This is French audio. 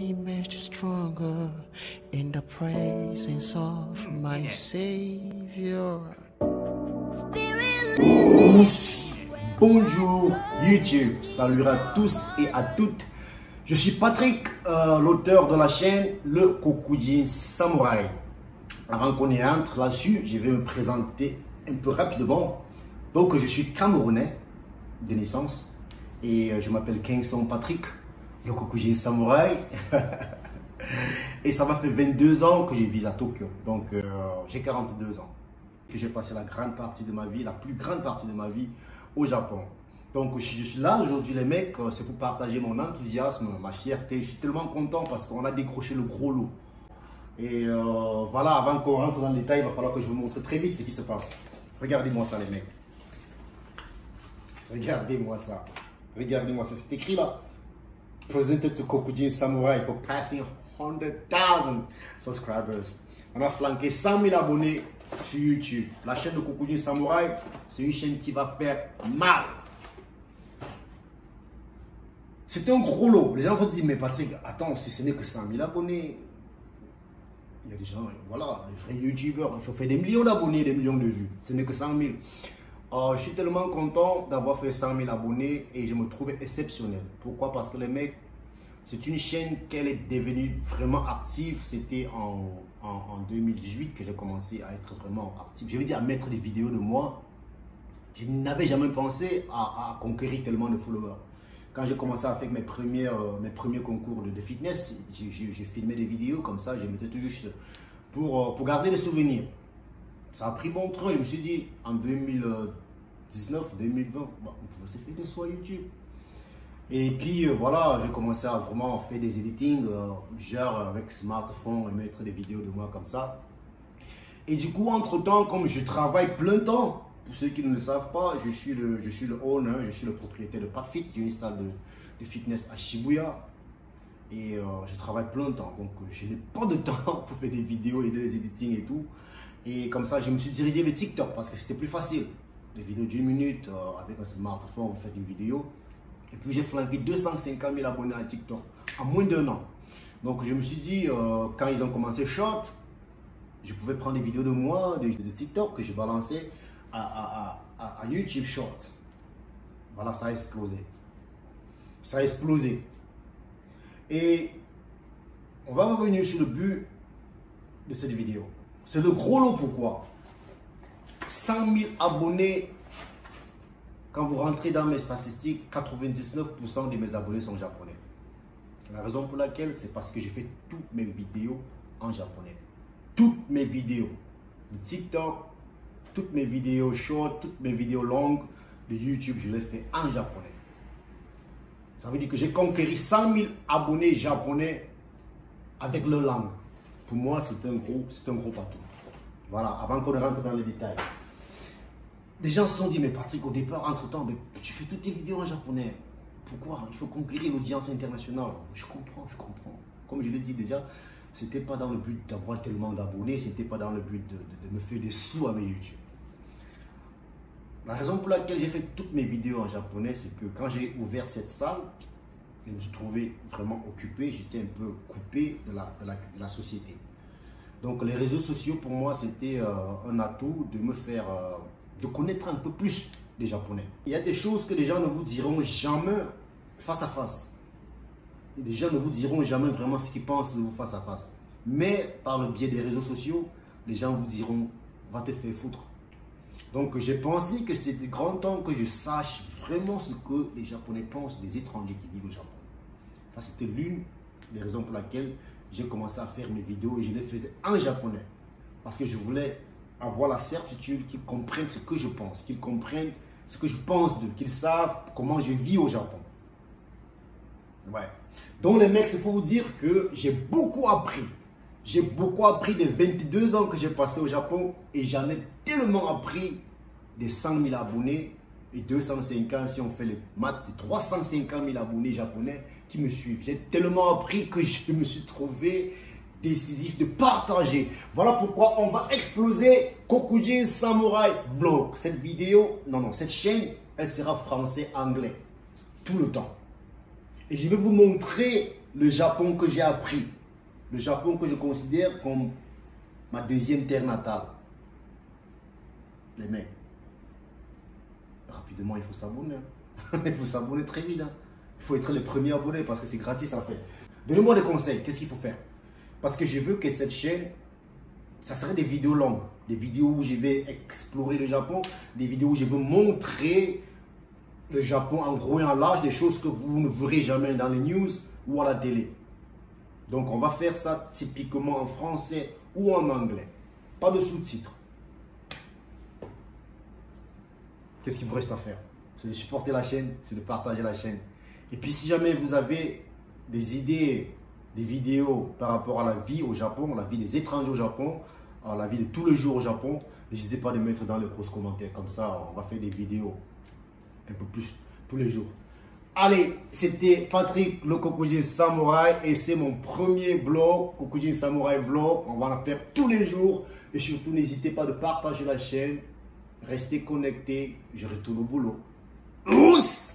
Much stronger in the presence of my Savior. Bonjour YouTube, salut à tous et à toutes. Je suis Patrick, l'auteur de la chaîne Le Kokujin Samouraï. Avant qu'on y entre là-dessus, je vais me présenter un peu rapidement. Donc je suis camerounais de naissance et je m'appelle Kingston Patrick, le Kokujin Samouraï. Et ça m'a fait 22 ans que je vis à Tokyo. Donc j'ai 42 ans. Que j'ai passé la grande partie de ma vie, la plus grande partie de ma vie au Japon. Donc je suis là aujourd'hui les mecs, c'est pour partager mon enthousiasme, ma fierté. Je suis tellement content parce qu'on a décroché le gros lot. Et voilà, avant qu'on rentre dans le détail, il va falloir que je vous montre très vite ce qui se passe. Regardez-moi ça les mecs. Regardez-moi ça. Regardez-moi ça, c'est écrit là. Presented to Kokujin Samouraï for passing 100,000 subscribers. On a flanqué 100 000 abonnés sur YouTube. La chaîne de Kokujin Samouraï, c'est une chaîne qui va faire mal. C'était un gros lot. Les gens vont dire, mais Patrick, attends, si ce n'est que 100 000 abonnés, il y a des gens, voilà, les vrais youtubeurs, il faut faire des millions d'abonnés, des millions de vues. Ce n'est que 100 000. Je suis tellement content d'avoir fait 100 000 abonnés et je me trouve exceptionnel. Pourquoi? Parce que les mecs, c'est une chaîne qu'elle est devenue vraiment active. C'était en 2018 que j'ai commencé à être vraiment actif. Je veux dire, à mettre des vidéos de moi. Je n'avais jamais pensé à conquérir tellement de followers. Quand j'ai commencé à faire mes premiers concours de fitness, j'ai filmé des vidéos comme ça. Je mettais toujours juste pour garder des souvenirs. Ça a pris bon train. Je me suis dit, en 2019, 2020, on pouvait se faire des soins YouTube. Et puis voilà, j'ai commencé à vraiment faire des editing, genre avec smartphone et mettre des vidéos de moi comme ça. Et du coup, entre-temps, comme je travaille plein temps, pour ceux qui ne le savent pas, je suis le owner, je suis le propriétaire de PatFit. J'ai une salle de fitness à Shibuya. Et je travaille plein temps, donc je n'ai pas de temps pour faire des vidéos et des editing et tout. Et comme ça, je me suis dirigé vers TikTok parce que c'était plus facile. Des vidéos d'1 minute avec un smartphone, vous faites une vidéo. Et puis j'ai flanqué 250 000 abonnés à TikTok en moins d'1 an. Donc je me suis dit, quand ils ont commencé Short, je pouvais prendre des vidéos de moi, de TikTok que je balançais à YouTube Short. Voilà, ça a explosé. Ça a explosé. Et on va revenir sur le but de cette vidéo. C'est le gros lot. Pourquoi? 100 000 abonnés. Quand vous rentrez dans mes statistiques, 99% de mes abonnés sont japonais. La raison pour laquelle, c'est parce que je fais toutes mes vidéos en japonais. Toutes mes vidéos de TikTok, toutes mes vidéos short, toutes mes vidéos longues de YouTube, je les fais en japonais. Ça veut dire que j'ai conquéri 100 000 abonnés japonais avec leur langue. Pour moi, c'est un gros patou. Voilà, avant qu'on rentre dans les détails. Des gens se sont dit, mais Patrick, au départ, entre-temps, tu fais toutes tes vidéos en japonais. Pourquoi? Il faut conquérir l'audience internationale. Je comprends. Comme je l'ai dit déjà, ce n'était pas dans le but d'avoir tellement d'abonnés, ce n'était pas dans le but de me faire des sous à mes YouTube. La raison pour laquelle j'ai fait toutes mes vidéos en japonais, c'est que quand j'ai ouvert cette salle, je me suis trouvé vraiment occupé, j'étais un peu coupé de la société. Donc les réseaux sociaux pour moi c'était un atout de me faire, de connaître un peu plus les Japonais. Il y a des choses que les gens ne vous diront jamais face à face. Et les gens ne vous diront jamais vraiment ce qu'ils pensent de vous face à face. Mais par le biais des réseaux sociaux, les gens vous diront va te faire foutre. Donc j'ai pensé que c'était grand temps que je sache vraiment ce que les Japonais pensent des étrangers qui vivent au Japon. Ça c'était l'une des raisons pour laquelle j'ai commencé à faire mes vidéos et je les faisais en japonais. Parce que je voulais avoir la certitude qu'ils comprennent ce que je pense, qu'ils comprennent ce que je pense d'eux, qu'ils savent comment je vis au Japon. Ouais. Donc les mecs, c'est pour vous dire que j'ai beaucoup appris. J'ai beaucoup appris des 22 ans que j'ai passé au Japon et j'en ai tellement appris des 100 000 abonnés et 250, si on fait les maths, c'est 350 000 abonnés japonais qui me suivent. J'ai tellement appris que je me suis trouvé décisif de partager. Voilà pourquoi on va exploser Kokujin Samouraï Vlog. Cette vidéo, cette chaîne, elle sera français-anglais tout le temps. Et je vais vous montrer le Japon que j'ai appris. Le Japon que je considère comme ma deuxième terre natale. Les mecs, rapidement, il faut s'abonner. Il faut s'abonner très vite. Il faut être le premier abonné parce que c'est gratis à faire. Donnez-moi des conseils. Qu'est-ce qu'il faut faire? Parce que je veux que cette chaîne, ça serait des vidéos longues. Des vidéos où je vais explorer le Japon. Des vidéos où je veux montrer le Japon en gros et en large. Des choses que vous ne verrez jamais dans les news ou à la télé. Donc on va faire ça typiquement en français ou en anglais. Pas de sous-titres. Qu'est-ce qu'il vous reste à faire? C'est de supporter la chaîne, c'est de partager la chaîne. Et puis si jamais vous avez des idées, des vidéos par rapport à la vie au Japon, la vie des étrangers au Japon, à la vie de tous les jours au Japon, n'hésitez pas à les mettre dans les grosses commentaires. Comme ça, on va faire des vidéos un peu plus tous les jours. Allez, c'était Patrick le Kokujin Samouraï et c'est mon premier vlog, Kokujin Samouraï Vlog. On va en faire tous les jours et surtout n'hésitez pas de partager la chaîne. Restez connectés, je retourne au boulot. Ouss